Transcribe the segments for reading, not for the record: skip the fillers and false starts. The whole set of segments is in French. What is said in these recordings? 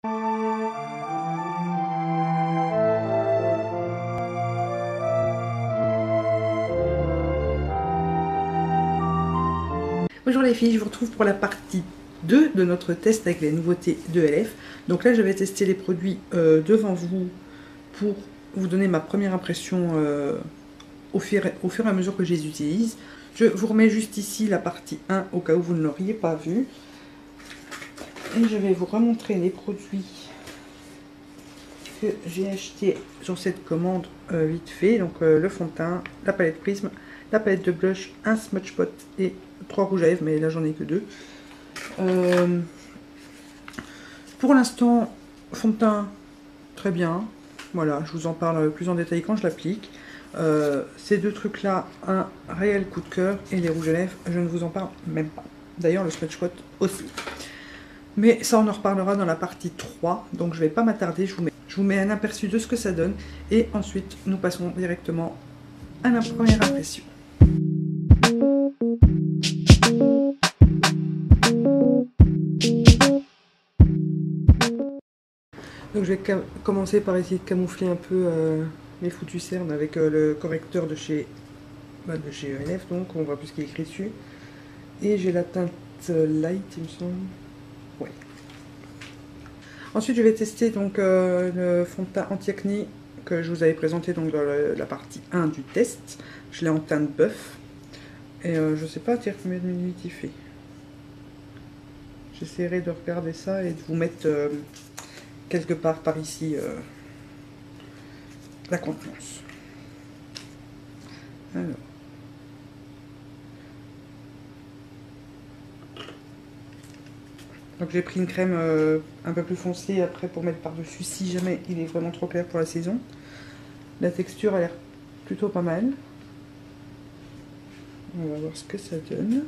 Bonjour les filles, je vous retrouve pour la partie 2 de notre test avec les nouveautés de LF. Donc là je vais tester les produits devant vous pour vous donner ma première impression au fur et à mesure que je les utilise. Je vous remets juste ici la partie 1 au cas où vous ne l'auriez pas vu. Et je vais vous remontrer les produits que j'ai achetés sur cette commande vite fait. Donc le fond de teint, la palette prisme, la palette de blush, un smudge pot et 3 rouges à lèvres, mais là j'en ai que 2. Pour l'instant, fond de teint, très bien. Voilà, je vous en parle plus en détail quand je l'applique. Ces deux trucs-là, un réel coup de cœur, et les rouges à lèvres, je ne vous en parle même pas. D'ailleurs, le smudge pot aussi. Mais ça, on en reparlera dans la partie 3, donc je ne vais pas m'attarder. Je vous mets un aperçu de ce que ça donne, et ensuite, nous passons directement à la première impression. Donc je vais commencer par essayer de camoufler un peu mes foutus cernes avec le correcteur de chez ELF, donc on voit plus ce qui est écrit dessus. Et j'ai la teinte light, il me semble. Ouais. Ensuite je vais tester donc le fond de teint anti-acné que je vous avais présenté donc dans la partie 1 du test. Je l'ai en teinte bœuf. Et je sais pas à dire combien de millilitres il fait. J'essaierai de regarder ça et de vous mettre quelque part par ici la contenance. Alors. Donc j'ai pris une crème un peu plus foncée après pour mettre par-dessus si jamais il est vraiment trop clair pour la saison. La texture a l'air plutôt pas mal. On va voir ce que ça donne.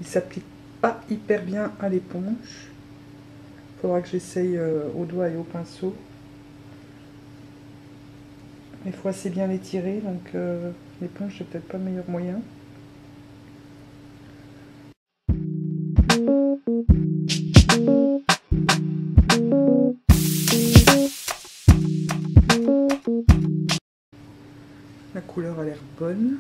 Il s'applique pas hyper bien à l'éponge. Faudra que j'essaye au doigt et au pinceau. Il faut assez bien l'étirer, donc l'éponge c'est peut-être pas le meilleur moyen. La couleur a l'air bonne.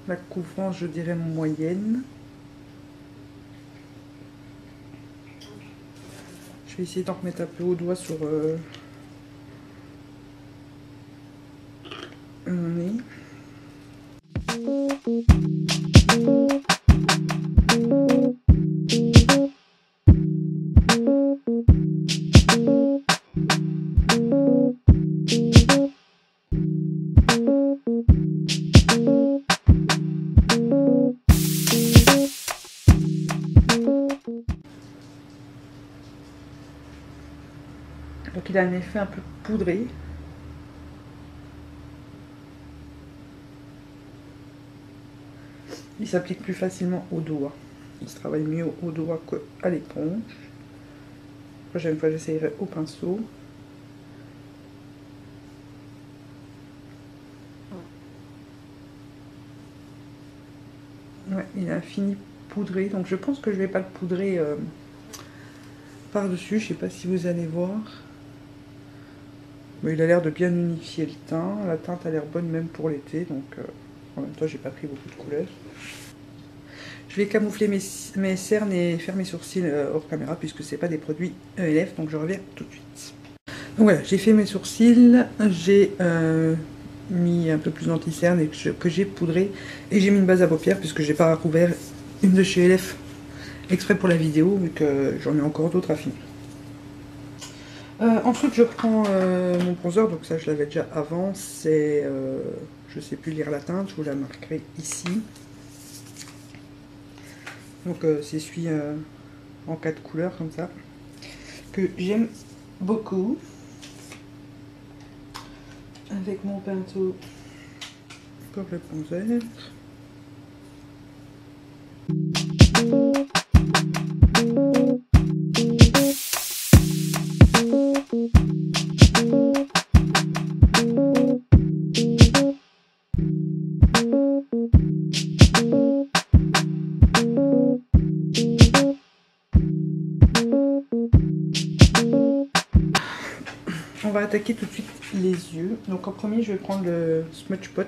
La couvrance, je dirais moyenne. Je vais essayer d'en remettre un peu au doigt sur mon nez. Donc il a un effet un peu poudré. Il s'applique plus facilement au doigt. Il se travaille mieux au doigt qu'à l'éponge. La prochaine fois j'essayerai au pinceau. Ouais, il a un fini poudré, donc je pense que je vais pas le poudrer par-dessus. Je sais pas si vous allez voir. Mais il a l'air de bien unifier le teint. La teinte a l'air bonne même pour l'été, donc en même temps j'ai pas pris beaucoup de couleurs. Je vais camoufler mes cernes et faire mes sourcils hors caméra puisque c'est pas des produits ELF, donc je reviens tout de suite. Donc voilà, j'ai fait mes sourcils, j'ai mis un peu plus d'anti-cerne que j'ai poudré, et j'ai mis une base à paupières puisque j'ai pas recouvert une de chez ELF exprès pour la vidéo vu que j'en ai encore d'autres à finir. Ensuite je prends mon bronzer, donc ça je l'avais déjà avant, c'est je sais plus lire la teinte, je vous la marquerai ici. Donc c'est celui en 4 couleurs comme ça, que j'aime beaucoup. Avec mon pinceau pour le bronzer. On va attaquer tout de suite les yeux. Donc en premier, je vais prendre le Smudge Pot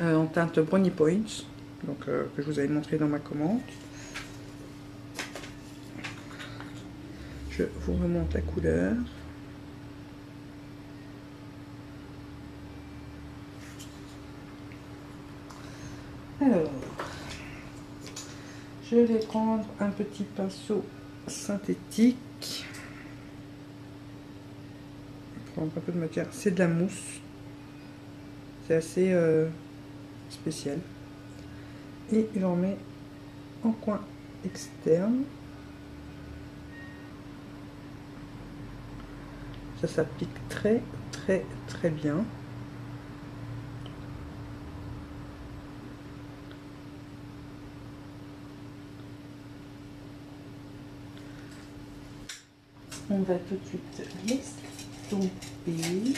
en teinte Brownie Points, donc que je vous avais montré dans ma commande. Je vous remonte la couleur. Alors, je vais prendre un petit pinceau synthétique. Prendre un peu de matière, c'est de la mousse, c'est assez spécial, et j'en mets en coin externe. Ça s'applique très bien. On va tout de suite l'estomper.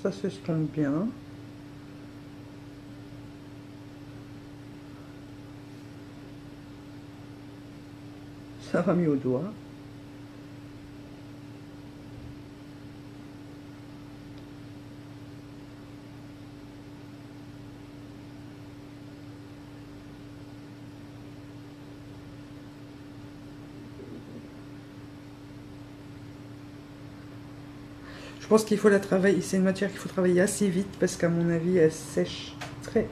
Ça s'estompe bien. Ça va mieux au doigt. Je pense qu'il faut la travailler, c'est une matière qu'il faut travailler assez vite parce qu'à mon avis elle sèche très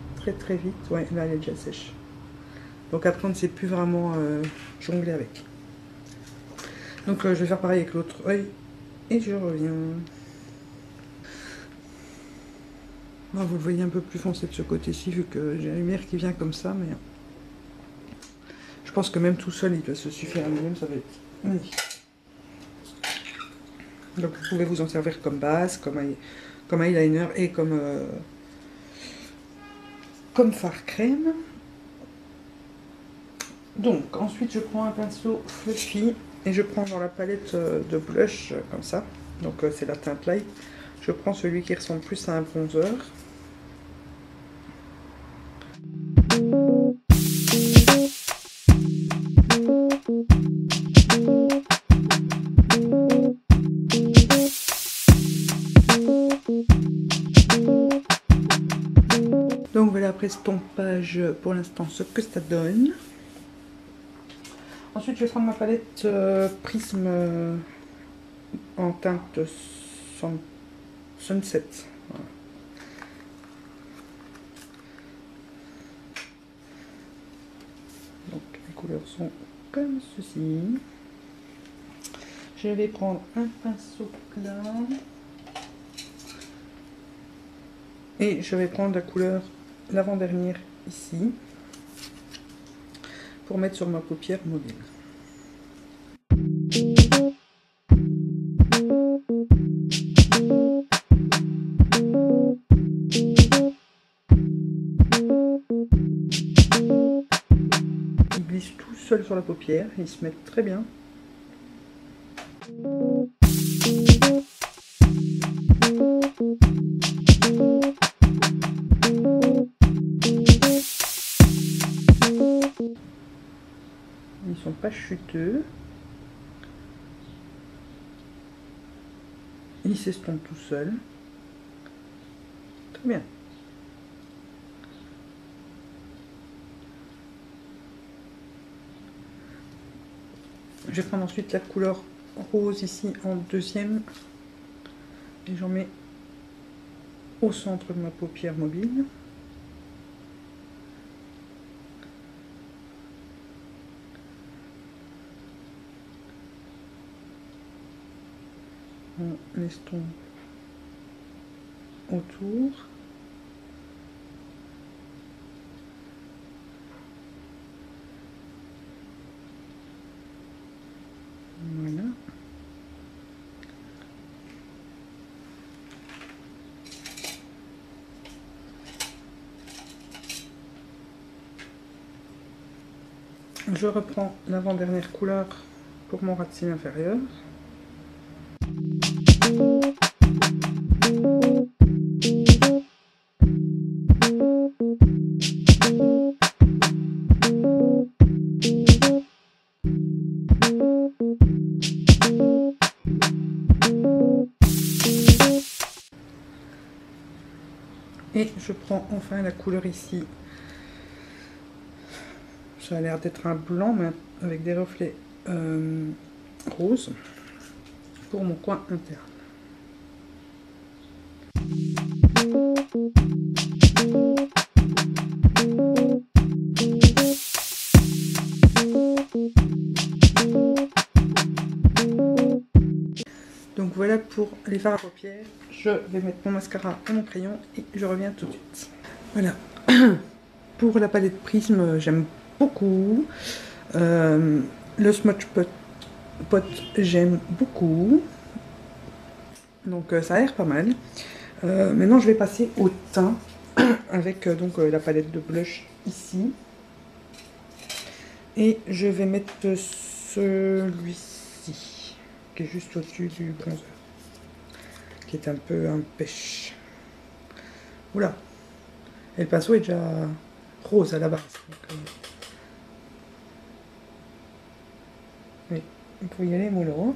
vite. Ouais, là elle est déjà sèche. Donc après on ne sait plus vraiment jongler avec. Donc je vais faire pareil avec l'autre œil et je reviens. Bon, vous le voyez un peu plus foncé de ce côté-ci vu que j'ai la lumière qui vient comme ça, mais je pense que même tout seul il doit se suffire à lui-même, ça va être magnifique. Donc vous pouvez vous en servir comme base, comme eyeliner et comme fard crème. Donc ensuite je prends un pinceau fluffy et je prends dans la palette de blush comme ça. Donc c'est la teinte light. Je prends celui qui ressemble plus à un bronzer. Donc voilà, après estompage, pour l'instant ce que ça donne. Ensuite je vais prendre ma palette Prisme en teinte Sunset. Voilà. Donc les couleurs sont comme ceci. Je vais prendre un pinceau plat et je vais prendre la couleur l'avant-dernière ici pour mettre sur ma paupière mobile. Il glisse tout seul sur la paupière, il se met très bien. Ils sont pas chuteux. Ils s'estompent tout seuls. Très bien. Je vais prendre ensuite la couleur rose ici en deuxième. Et j'en mets au centre de ma paupière mobile. On estompe autour. Voilà. Je reprends l'avant-dernière couleur pour mon ras de cils inférieur. Et je prends enfin la couleur ici. Ça a l'air d'être un blanc, mais avec des reflets roses pour mon coin interne. Donc voilà pour les fards à paupières. Je vais mettre mon mascara et mon crayon et je reviens tout de suite. Voilà. Pour la palette Prisme, j'aime beaucoup. Le Smudge Pot, j'aime beaucoup. Donc ça a l'air pas mal. Maintenant, je vais passer au teint avec donc la palette de blush ici. Et je vais mettre celui-ci, qui est juste au-dessus du bronzer, qui est un peu un pêche. Oula, et le pinceau est déjà rose à la base. Donc, oui, il faut y aller mollo.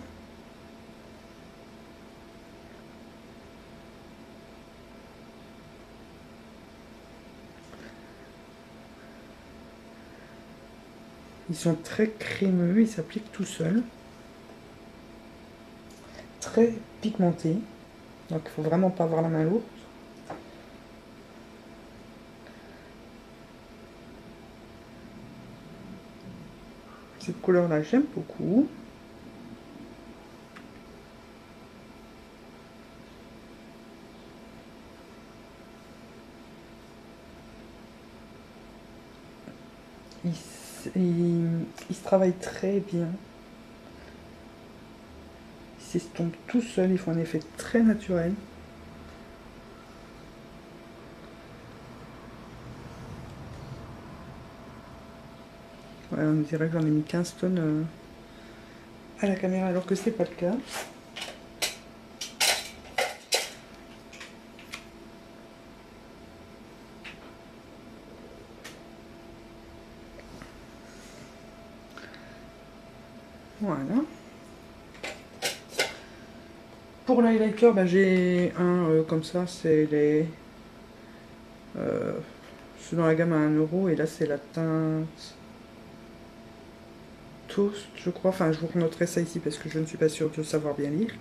Ils sont très crémeux, ils s'appliquent tout seuls. Très pigmentés. Donc il faut vraiment pas avoir la main lourde. Cette couleur là j'aime beaucoup. Il se travaille très bien. Il s'estompe tout seul, il faut un effet très naturel. Ouais, on dirait que j'en ai mis 15 tonnes à la caméra alors que c'est pas le cas. Voilà. Pour l'highlighter, bah, j'ai un comme ça, c'est les... c'est dans la gamme à 1 € et là c'est la teinte Toast, je crois. Enfin, je vous renoterai ça ici parce que je ne suis pas sûre de savoir bien lire.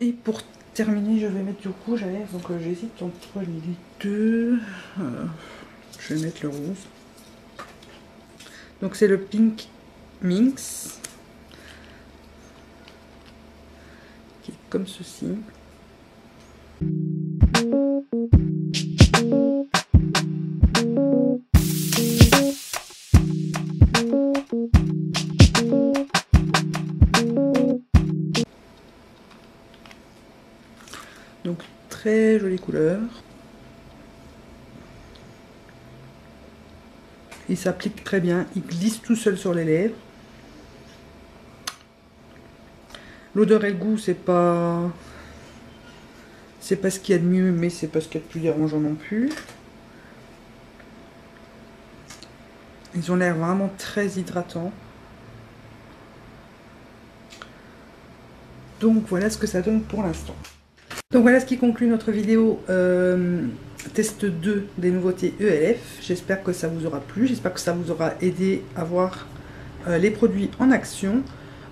Et pour terminer, je vais mettre du rouge à lèvres. Donc j'hésite entre les deux. Je vais mettre le rose. Donc c'est le Pink Minx, qui est comme ceci. Donc très jolie couleur. Il s'applique très bien, il glisse tout seul sur les lèvres. L'odeur et le goût, c'est pas ce qu'il y a de mieux, mais c'est pas ce qu'il y a de plus dérangeant non plus. Ils ont l'air vraiment très hydratants. Donc voilà ce que ça donne pour l'instant. Donc voilà ce qui conclut notre vidéo test 2 des nouveautés ELF. J'espère que ça vous aura plu, j'espère que ça vous aura aidé à voir les produits en action.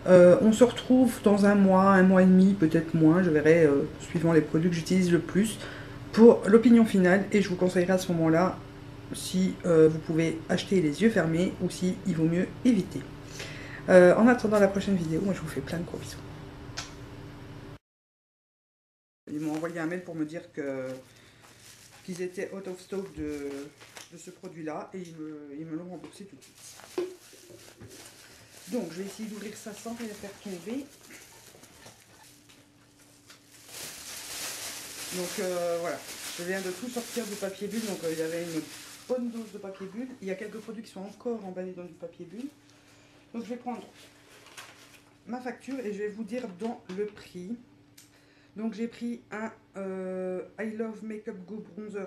On se retrouve dans un mois et demi, peut-être moins, je verrai suivant les produits que j'utilise le plus pour l'opinion finale, et je vous conseillerai à ce moment-là si vous pouvez acheter les yeux fermés ou si il vaut mieux éviter. En attendant la prochaine vidéo, moi je vous fais plein de gros bisous. Ils m'ont envoyé un mail pour me dire qu'ils étaient out of stock de ce produit-là, et ils me l'ont remboursé tout de suite. Donc je vais essayer d'ouvrir ça sans rien faire tomber. Donc voilà, je viens de tout sortir du papier bulle, donc il y avait une bonne dose de papier bulle. Il y a quelques produits qui sont encore emballés dans du papier bulle. Donc je vais prendre ma facture et je vais vous dire dans le prix. Donc j'ai pris un I Love Makeup Go Bronzer